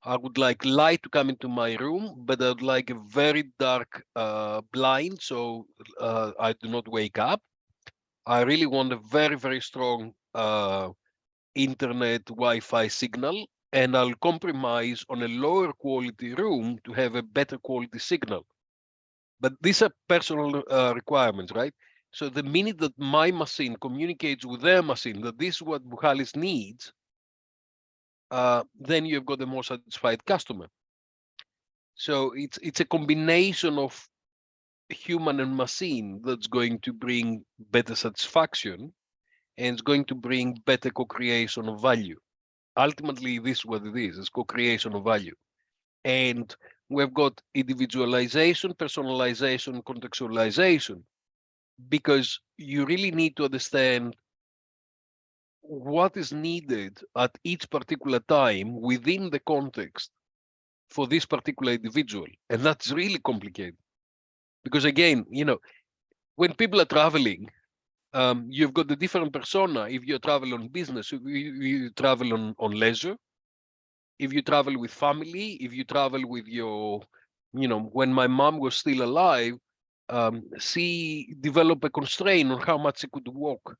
I would like light to come into my room, but I would like a very dark blind, so I do not wake up. I really want a very, very strong internet Wi-Fi signal, and I'll compromise on a lower quality room to have a better quality signal. But these are personal requirements, right? So the minute that my machine communicates with their machine that this is what Buhalis needs, then you've got a more satisfied customer. So it's a combination of human and machine that's going to bring better satisfaction, and it's going to bring better co-creation of value. Ultimately, this is what it is: it's co-creation of value. And we've got individualization, personalization, contextualization, because you really need to understand what is needed at each particular time within the context for this particular individual. And that's really complicated. Because again, when people are traveling, you've got the different persona. If you travel on business, if you travel on leisure, if you travel with family, if you travel with when my mom was still alive, she developed a constraint on how much she could walk.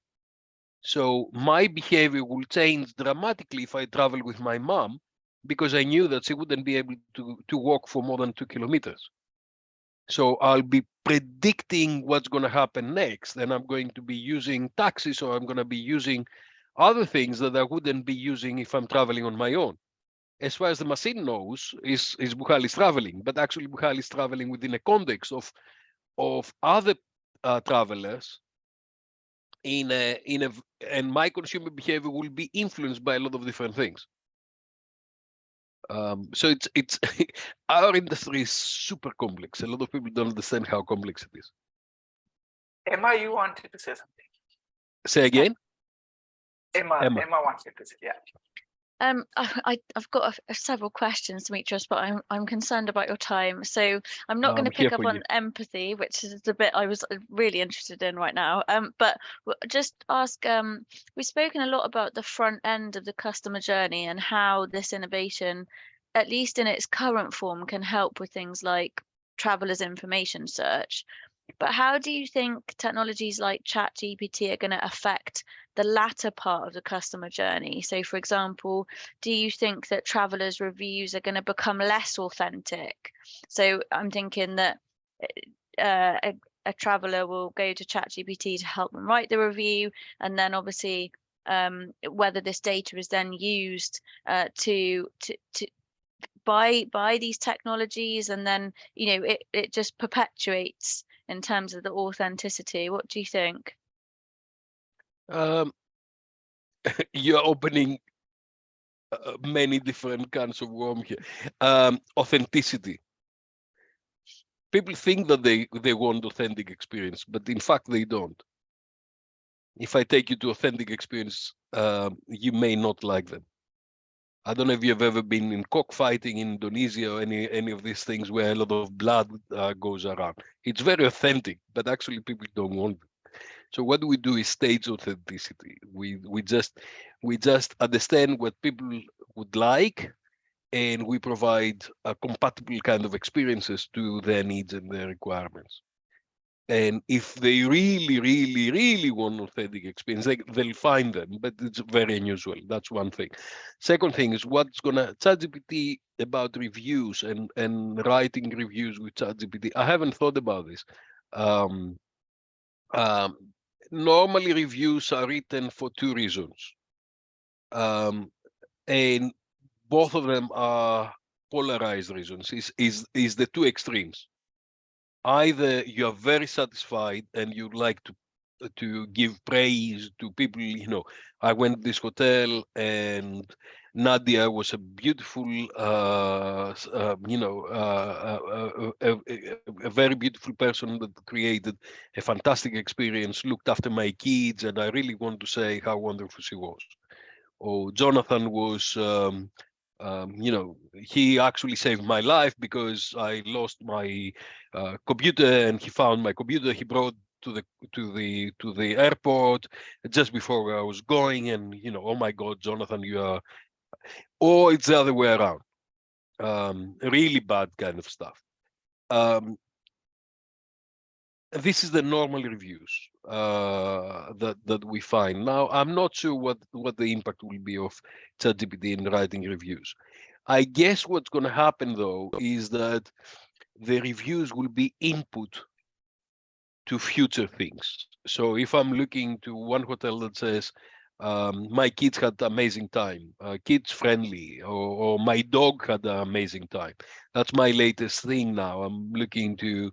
So my behavior will change dramatically if I travel with my mom, because I knew that she wouldn't be able to walk for more than 2 kilometers. So I'll be predicting what's going to happen next, and I'm going to be using taxis, or I'm going to be using other things that I wouldn't be using if I'm traveling on my own. As far as the machine knows, is Buhalis traveling, but actually Buhalis traveling within a context of other travelers and my consumer behavior will be influenced by a lot of different things. So it's our industry is super complex. A lot of people don't understand how complex it is. Emma, you wanted to say something. Say again. Emma wanted to say, yeah. I've got several questions, Dimitrios, but I'm concerned about your time, so I'm not going to here pick up for on you. empathy, which is the bit I was really interested in right now. But just ask. We've spoken a lot about the front end of the customer journey and how this innovation, at least in its current form, can help with things like travelers' information search. But how do you think technologies like ChatGPT are going to affect the latter part of the customer journey? So, for example, do you think that travelers' reviews are going to become less authentic? So, I'm thinking that a traveler will go to ChatGPT to help them write the review, and then obviously whether this data is then used to buy these technologies, and then it just perpetuates in terms of the authenticity. What do you think? You're opening many different kinds of worms here. Authenticity. People think that they want authentic experience, but in fact they don't. If I take you to authentic experience, you may not like them. I don't know if you've ever been in cockfighting in Indonesia or any of these things where a lot of blood goes around. It's very authentic, but actually people don't want it. So what we do is stage authenticity. We just understand what people would like, and we provide a compatible kind of experiences to their needs and their requirements. And if they really, really, really want authentic experience, they'll find them, but it's very unusual. That's one thing. Second thing is what's gonna ChatGPT about reviews and writing reviews with ChatGPT. I haven't thought about this. Um, Normally reviews are written for two reasons. And both of them are polarized reasons, is the two extremes. Either you are very satisfied and you like to give praise to people. I went to this hotel and Nadia was a beautiful a very beautiful person that created a fantastic experience, looked after my kids, and I really want to say how wonderful she was. Or Jonathan was he actually saved my life because I lost my computer, and he found my computer. He brought to the airport just before I was going, and oh my God, Jonathan, you are. Or it's the other way around. Really bad kind of stuff. This is the normal reviews that we find. Now, I'm not sure what the impact will be of ChatGPT in writing reviews. I guess what's going to happen, though, is that the reviews will be input to future things. So if I'm looking to one hotel that says, My kids had amazing time, kids friendly, or my dog had an amazing time. That's my latest thing now. I'm looking to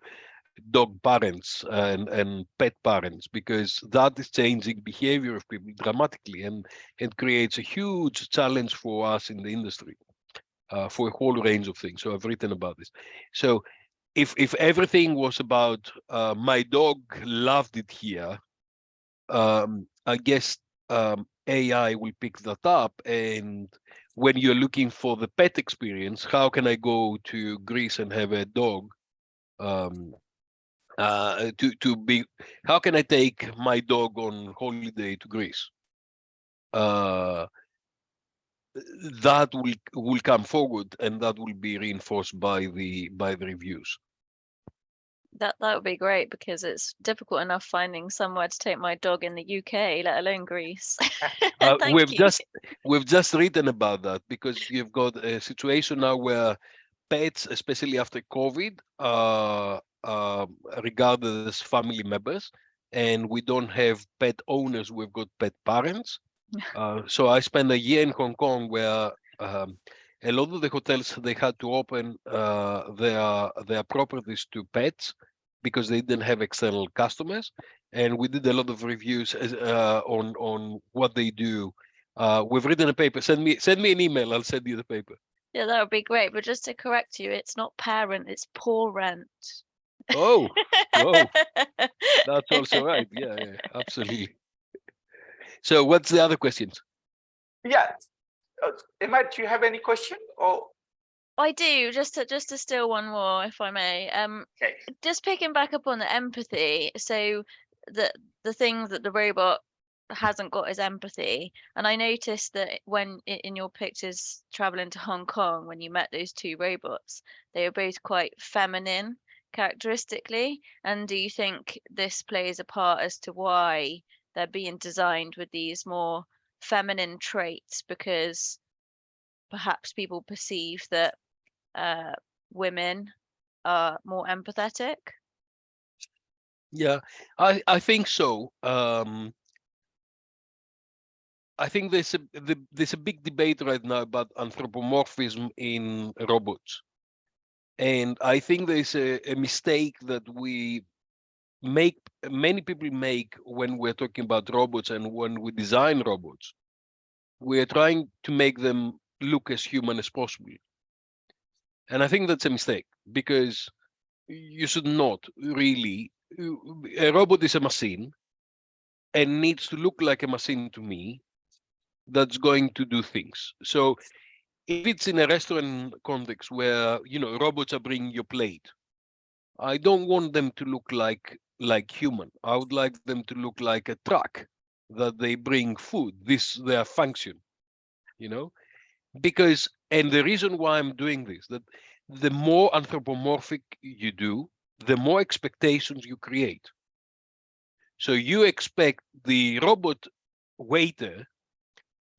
dog parents and pet parents, because that is changing behavior of people dramatically, and it creates a huge challenge for us in the industry, for a whole range of things. So I've written about this. So if everything was about my dog loved it here, I guess AI will pick that up. And when you're looking for the pet experience, how can I go to Greece and have a dog? To be, how can I take my dog on holiday to Greece? Uh, that will come forward, and that will be reinforced by the reviews. That would be great, because it's difficult enough finding somewhere to take my dog in the UK, let alone Greece. Thank We've you. just written about that, because you've got a situation now where pets, especially after COVID, regarded as family members, and we don't have pet owners. We've got pet parents. So I spent a year in Hong Kong, where a lot of the hotels, they had to open their properties to pets because they didn't have external customers, and we did a lot of reviews on what they do. We've written a paper. Send me an email. I'll send you the paper. Yeah, that would be great. But just to correct you, it's not parent, it's poor rent. Oh, oh, that's also right. Yeah, absolutely. So what's the other questions? Yeah. Emma, do you have any question? Or I do, just to steal one more, if I may. okay. Just picking back up on the empathy. So the thing that the robot hasn't got is empathy. And I noticed that when in your pictures traveling to Hong Kong, when you met those two robots, they were both quite feminine characteristically. And do you think this plays a part as to why they're being designed with these more feminine traits? Because perhaps people perceive that women are more empathetic. Yeah, I think so. I think there's a big debate right now about anthropomorphism in robots, and I think there's a mistake that many people make when we're talking about robots, and when we design robots, we're trying to make them look as human as possible, and I think that's a mistake, because you should not really. A robot is a machine and needs to look like a machine to me, that's going to do things. So if it's in a restaurant context where robots are bringing your plate, I don't want them to look like human. I would like them to look like a truck that they bring food. This their function, you know. And the reason why I'm doing this, that the more anthropomorphic you do, the more expectations you create. So you expect the robot waiter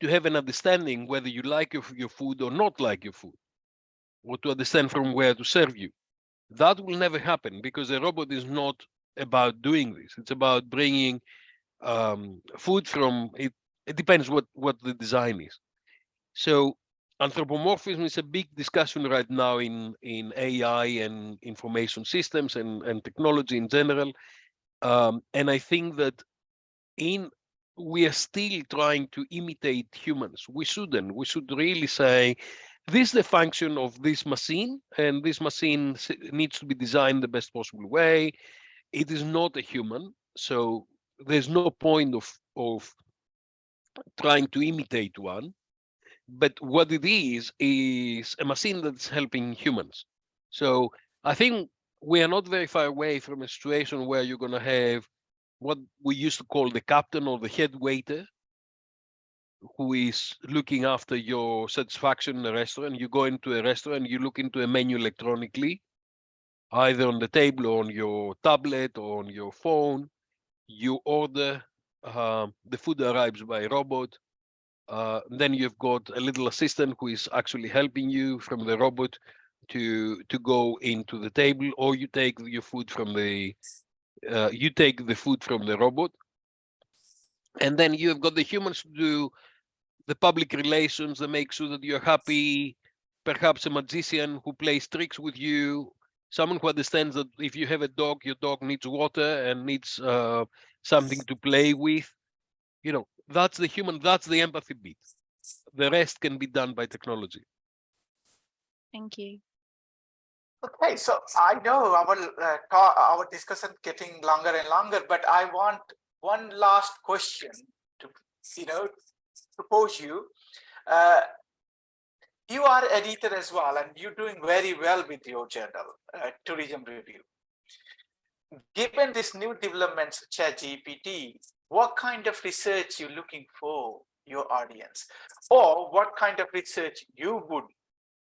to have an understanding whether you like your food or not like your food, or to understand from where to serve you. That will never happen, because a robot is not about doing this. It's about bringing food from it. It depends what the design is. So anthropomorphism is a big discussion right now in AI and information systems and technology in general. And I think that in we are still trying to imitate humans. We shouldn't. We should really say, this is the function of this machine, and this machine needs to be designed the best possible way. It is not a human, so there's no point of trying to imitate one. But what it is a machine that's helping humans. So I think we are not very far away from a situation where you're going to have what we used to call the captain or the head waiter, who is looking after your satisfaction in a restaurant. You go into a restaurant, you look into a menu electronically, either on the table or on your tablet or on your phone. You order, the food arrives by robot. Then you've got a little assistant who is actually helping you from the robot to go into the table, or you take your food from the you take the food from the robot. And then you've got the humans to do the public relations that make sure that you're happy, perhaps a magician who plays tricks with you, someone who understands that if you have a dog, your dog needs water and needs something to play with. You know, that's the human, that's the empathy bit. The rest can be done by technology. Thank you. Okay, so I know our discussion getting longer and longer, but I want one last question to to pose you. You are editor as well, and you're doing very well with your journal, Tourism Review. Given this new developments, ChatGPT, what kind of research you looking for your audience, or what kind of research you would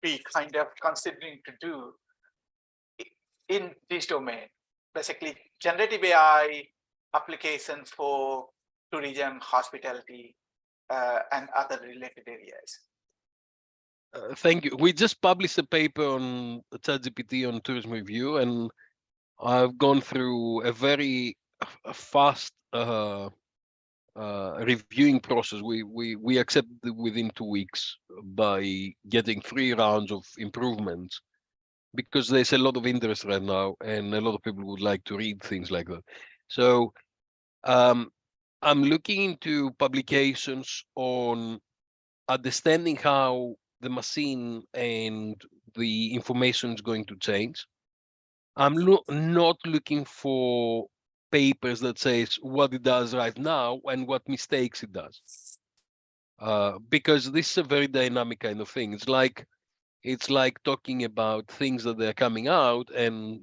be kind of considering to do in this domain? Basically, generative AI applications for tourism, hospitality, and other related areas. Thank you. We just published a paper on ChatGPT on Tourism Review, and I've gone through a very fast reviewing process. We accepted within 2 weeks by getting 3 rounds of improvements, because there's a lot of interest right now, and a lot of people would like to read things like that. So I'm looking into publications on understanding how the machine and the information is going to change. I'm not looking for papers that says what it does right now and what mistakes it does, because this is a very dynamic kind of thing. It's like talking about things that they're coming out and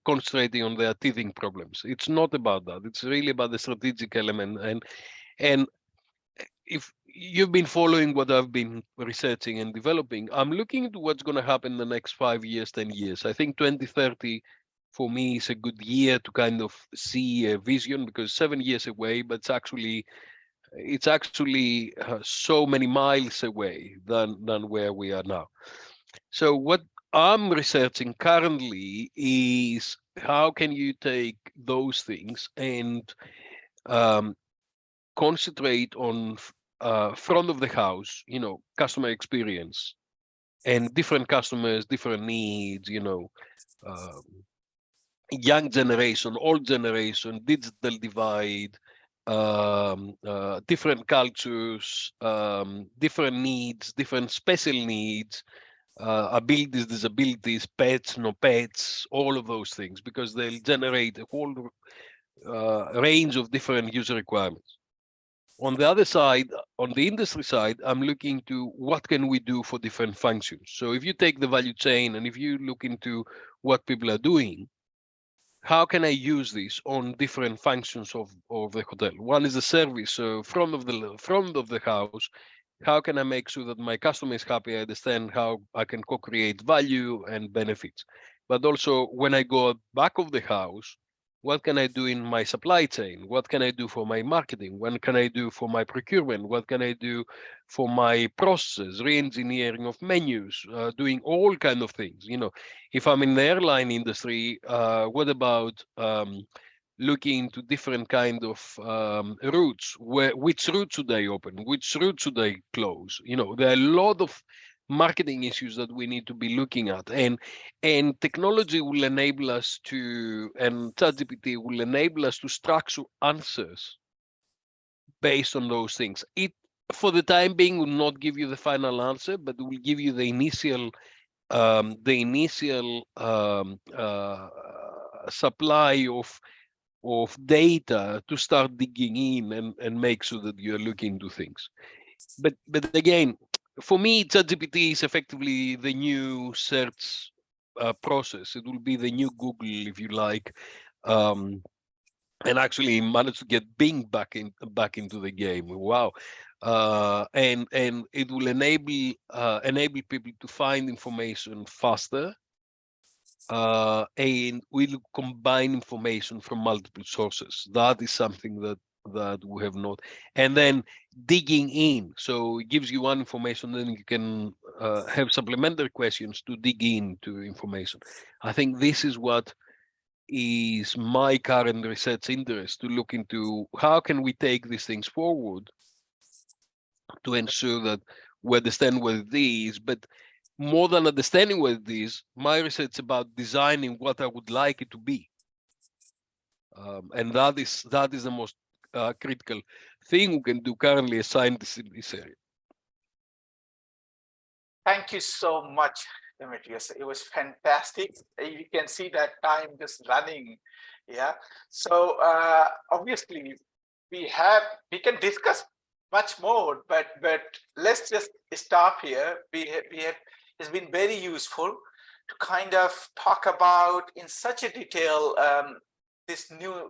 concentrating on their teething problems. It's not about that. It's really about the strategic element. And if you've been following what I've been researching and developing, I'm looking into what's going to happen in the next 5 years, 10 years. I think 2030 for me is a good year to kind of see a vision, because 7 years away, but it's actually so many miles away than where we are now. So what I'm researching currently is how can you take those things and concentrate on front of the house, customer experience, and different customers, different needs, um, young generation, old generation, digital divide, different cultures, different needs, different special needs, abilities, disabilities, pets, no pets, all of those things, because they'll generate a whole range of different user requirements. On the other side, on the industry side, I'm looking to what can we do for different functions. So if you take the value chain and if you look into what people are doing, how can I use this on different functions of the hotel? One is the service, so front of the house. How can I make sure that my customer is happy? I understand how I can co-create value and benefits. But also when I go back of the house, what can I do in my supply chain? What can I do for my marketing? What can I do for my procurement? What can I do for my processes, re-engineering of menus, doing all kind of things? If I'm in the airline industry, what about looking into different kind of routes? Which route should I open? Which route should I close? There are a lot of marketing issues that we need to be looking at, and technology will enable us to, and ChatGPT will enable us to structure answers based on those things. It, for the time being, will not give you the final answer, but it will give you the initial supply of data to start digging in and make sure that you're looking into things. But again, for me, ChatGPT is effectively the new search process. It will be the new Google, if you like, and actually managed to get Bing back into the game. Wow. And it will enable people to find information faster, and we'll combine information from multiple sources. That is something that we have not. And then digging in, so it gives you one information, then you can have supplementary questions to dig into information. I think this is what is my current research interest, to look into how can we take these things forward to ensure that we understand what it is. But more than understanding what it is, my research is about designing what I would like it to be. And that is the most critical thing we can do currently as scientists in this area. Thank you so much, Dimitrios. It was fantastic. You can see that time just running. Yeah. So obviously we can discuss much more, but let's just stop here. It's been very useful to kind of talk about in such a detail this new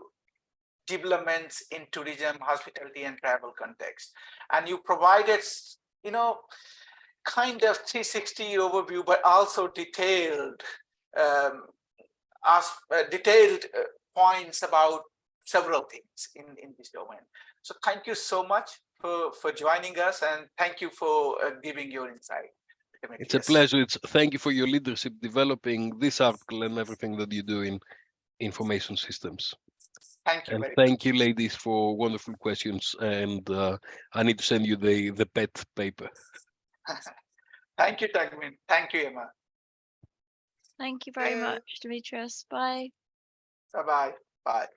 developments in tourism, hospitality, and travel context. And you provided, kind of 360 overview, but also detailed points about several things in this domain. So thank you so much for joining us, and thank you for giving your insight. It's a pleasure. Thank you for your leadership developing this article and everything that you do in information systems. Thank you and very thank much. you, ladies, for wonderful questions. And I need to send you the pet paper. Thank you, Tagmin. Thank you, Emma. Thank you very much, Dimitrios. Bye. Bye-bye. Bye.